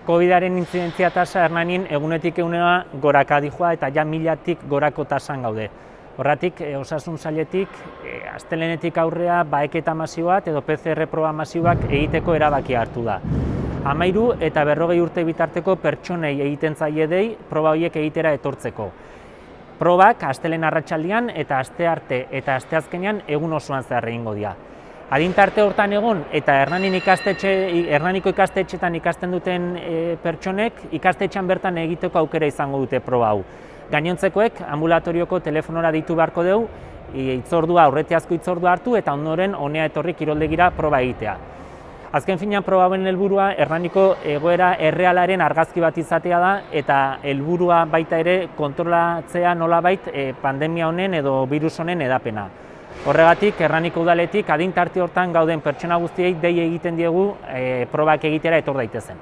COVID-aren intzidentzia tasa Hernanin egunetik egunera goraka dijoa eta ja 1000-tik gorako tasan gaude. Horratik, osasun sailetik, astelehenetik aurrea baeketa masio bat edo PCR proba masioak egiteko erabakia hartu da. 13 eta 40 urte bitarteko pertsonei egiten zaie dei proba horiek egitera etortzeko. Probak astelehen arratsaldean eta astearte eta asteazkenean egun osoan zehar egingo dira. Adintarte hortan egon eta Hernaniko ikastetxetan ikasten duten pertsonek ikastetxean bertan egiteko aukera izango dute proba hau. Gainontzekoek ambulatorioko telefonora deitu beharko dugu, hitzordua, aurretiazko hitzordua hartu eta ondoren honea etorri kiroldegira proba egitea. Azken finean proba hauen helburua Hernaniko egoera errealaren argazki bat izatea da eta helburua baita ere kontrolatzea nolabait pandemia honen edo birus honen hedapena. Horregatik, Hernaniko udaletik adintarte hortan gauden pertsona guztiei dei egiten diegu probak egitera etor daitezen.